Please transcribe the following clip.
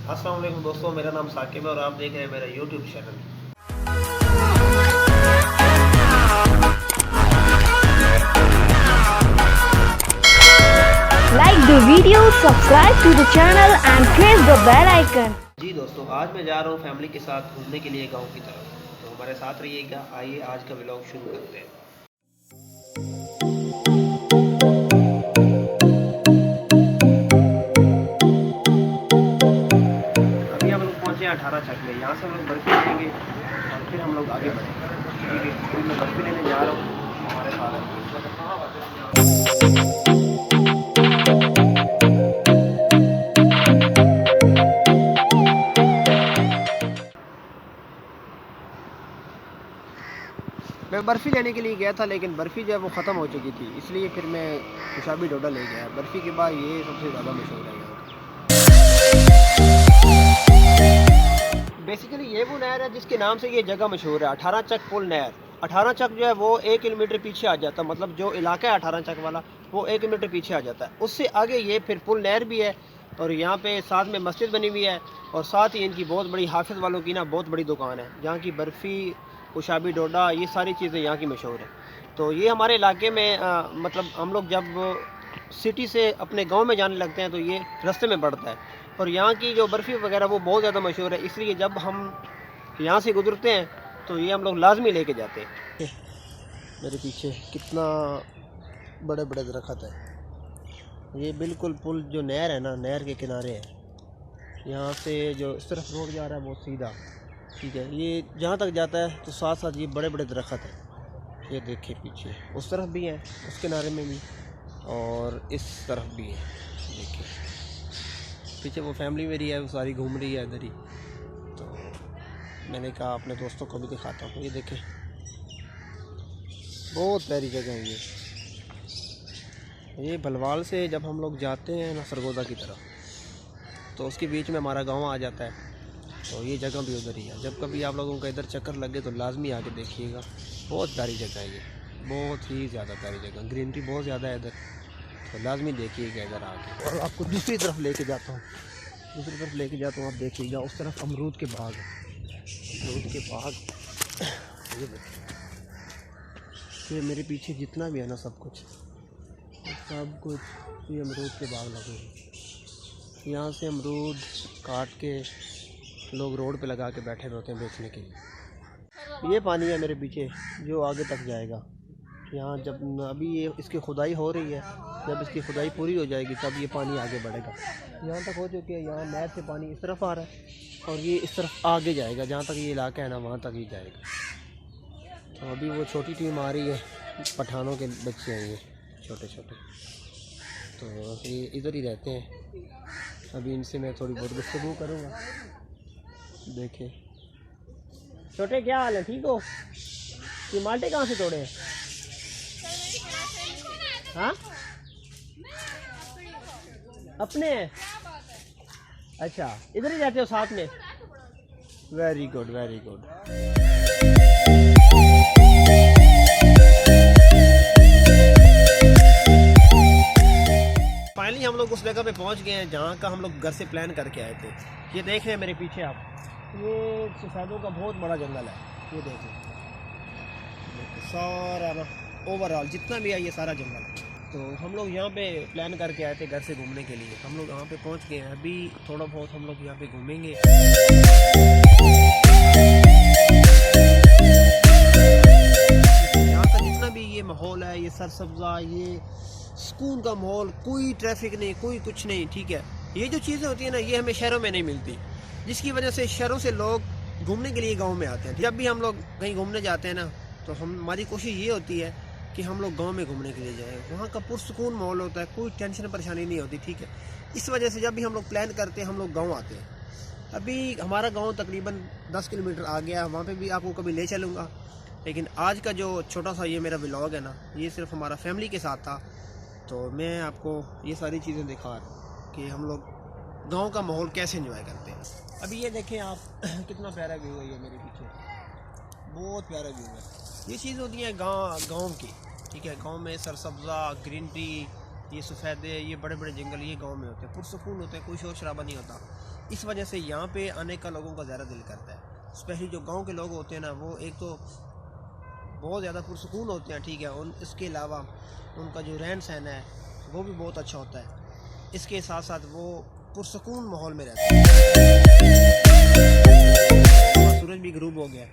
अस्सलाम वालेकुम दोस्तों, मेरा नाम साकिब है और आप देख रहे हैं मेरा YouTube channel. Like the video, subscribe to the channel and press the bell icon. जी दोस्तों, आज मैं जा रहा हूँ फैमिली के साथ घूमने के लिए गांव की तरफ, तो हमारे साथ रहिएगा। आइए आज का व्लॉग शुरू करते हैं। अभी हम लोग पहुँचे हैं 18 चक में। यहाँ से हम लोग बर्फी लेंगे और फिर हम लोग आगे बढ़ेंगे। ठीक है, तो मैं बर्फी लेने जा रहा हूँ, हमारे साथ है। मैं बर्फ़ी लेने के लिए गया था, लेकिन बर्फ़ी जो है वो ख़त्म हो चुकी थी, इसलिए फिर मैं कुशाबी डोडा ले गया। बर्फ़ी के बाद ये सबसे ज़्यादा मशहूर है यहाँ। बेसिकली ये वो नहर है जिसके नाम से ये जगह मशहूर है, 18 चक पुल नहर। 18 चक जो है वो 1 किलोमीटर पीछे आ जाता है, मतलब जो इलाका है 18 चक वाला वो 1 किलोमीटर पीछे आ जाता है। उससे आगे ये फिर पुल नहर भी है और यहाँ पे साथ में मस्जिद बनी हुई है और साथ ही इनकी बहुत बड़ी हाफिज़ वालों की ना बहुत बड़ी दुकान है, जहाँ की बर्फ़ी, कुशाबी डोडा, ये सारी चीज़ें यहाँ की मशहूर है। तो ये हमारे इलाके में मतलब हम लोग जब सिटी से अपने गांव में जाने लगते हैं तो ये रास्ते में पड़ता है। और यहाँ की जो बर्फ़ी वगैरह वो बहुत ज़्यादा मशहूर है, इसलिए जब हम यहाँ से गुजरते हैं तो ये हम लोग लाजमी लेके जाते हैं। मेरे पीछे कितना बड़े बड़े दरख्त है। ये बिल्कुल पुल जो नहर है ना, नहर के किनारे है। यहाँ से जो इस तरफ रोड जा रहा है वो सीधा, ठीक है, ये जहाँ तक जाता है तो साथ साथ ये बड़े बड़े दरख्त हैं। ये देखिए पीछे उस तरफ भी हैं, उस किनारे में भी, और इस तरफ भी है। देखिए पीछे वो फैमिली मेरी है, वो सारी घूम रही है इधर ही। तो मैंने कहा अपने दोस्तों को भी दिखाता हूँ। ये देखें बहुत प्यारी जगह है ये भलवाल से जब हम लोग जाते हैं ना सरगोदा की तरफ, तो उसके बीच में हमारा गांव आ जाता है। तो ये जगह भी उधर ही है। जब कभी आप लोगों का इधर चक्कर लगे तो लाजमी आके देखिएगा, बहुत प्यारी जगह है ये, बहुत ही ज़्यादा प्यारी जगह, ग्रीनरी बहुत ज़्यादा है इधर, तो लाजमी देखिएगा इधर आके। और आपको दूसरी तरफ लेके जाता हूँ, आप देखिएगा उस तरफ अमरूद के बाग है, अमरूद के बाग। ये देखिए, ये मेरे पीछे जितना भी है ना सब कुछ ये अमरूद के बाग लगे हैं। यहाँ से अमरूद काट के लोग रोड पे लगा के बैठे होते हैं बेचने के लिए। ये पानी है मेरे पीछे जो आगे तक जाएगा। यहाँ जब अभी ये इसकी खुदाई हो रही है, जब इसकी खुदाई पूरी हो जाएगी तब ये पानी आगे बढ़ेगा। यहाँ तक हो चुकी है, यहाँ नहर से पानी इस तरफ आ रहा है और ये इस तरफ आगे जाएगा, जहाँ तक ये इलाका है ना वहाँ तक ही जाएगा। तो अभी वो छोटी टीम आ रही है, पठानों के बच्चे हैं ये छोटे छोटे, तो ये इधर ही रहते हैं। अभी इनसे मैं थोड़ी बहुत गुफ्तगू करूँगा। देखे छोटे, क्या हाल है, ठीक हो? ये माल्टे कहाँ से तोड़े हैं? हाँ अपने हैं? अच्छा, इधर ही रहते हो साथ में? Very good very good. Finally हम लोग उस जगह पे पहुंच गए हैं जहाँ का हम लोग घर से प्लान करके आए थे। ये देख रहे हैं मेरे पीछे आप, ये सफ़ेदों का बहुत बड़ा जंगल है। ये देखें सारा ना ओवरऑल जितना भी है ये सारा जंगल है। तो हम लोग यहाँ पे प्लान करके आए थे घर से घूमने के लिए। हम लोग यहाँ पे पहुँच गए हैं। अभी थोड़ा बहुत हम लोग यहाँ पे घूमेंगे। यहाँ का जितना भी ये माहौल है, ये सरसब्जा, ये सुकून का माहौल, कोई ट्रैफिक नहीं, कोई कुछ नहीं, ठीक है। ये जो चीज़ें होती है ना ये हमें शहरों में नहीं मिलती, जिसकी वजह से शहरों से लोग घूमने के लिए गांव में आते हैं। जब भी हम लोग कहीं घूमने जाते हैं ना तो हमारी कोशिश ये होती है कि हम लोग गांव में घूमने के लिए जाएं। वहाँ का पुरसुकून माहौल होता है, कोई टेंशन परेशानी नहीं होती, ठीक है। इस वजह से जब भी हम लोग प्लान करते हैं हम लोग गाँव आते हैं। अभी हमारा गाँव तकरीबन 10 किलोमीटर आ गया, वहाँ पर भी आपको कभी ले चलूँगा। लेकिन आज का जो छोटा सा ये मेरा व्लॉग है ना, ये सिर्फ हमारा फैमिली के साथ था। तो मैं आपको ये सारी चीज़ें दिखा रहा हूँ कि हम लोग गांव का माहौल कैसे एंजॉय करते हैं। अभी ये देखें आप कितना प्यारा व्यू है ये मेरे पीछे, बहुत प्यारा व्यू है। ये चीज़ होती है गांव की, ठीक है। गांव में सरसब्जा, ग्रीनरी, ये सफ़ेदे, ये बड़े बड़े जंगल ये गांव में होते हैं, पुरसुकून होते हैं, कोई शोर शराबा नहीं होता। इस वजह से यहाँ पे आने का लोगों का ज़्यादा दिल करता है। स्पेशली जो गांव के लोग होते हैं ना, वो एक तो बहुत ज़्यादा पुरसकून होते हैं, ठीक है, इसके अलावा उनका जो रहन सहन है वो भी बहुत अच्छा होता है। इसके साथ साथ वो पुरसकून माहौल में रहते हैं। सूरज भी ग़ुरूब हो गया।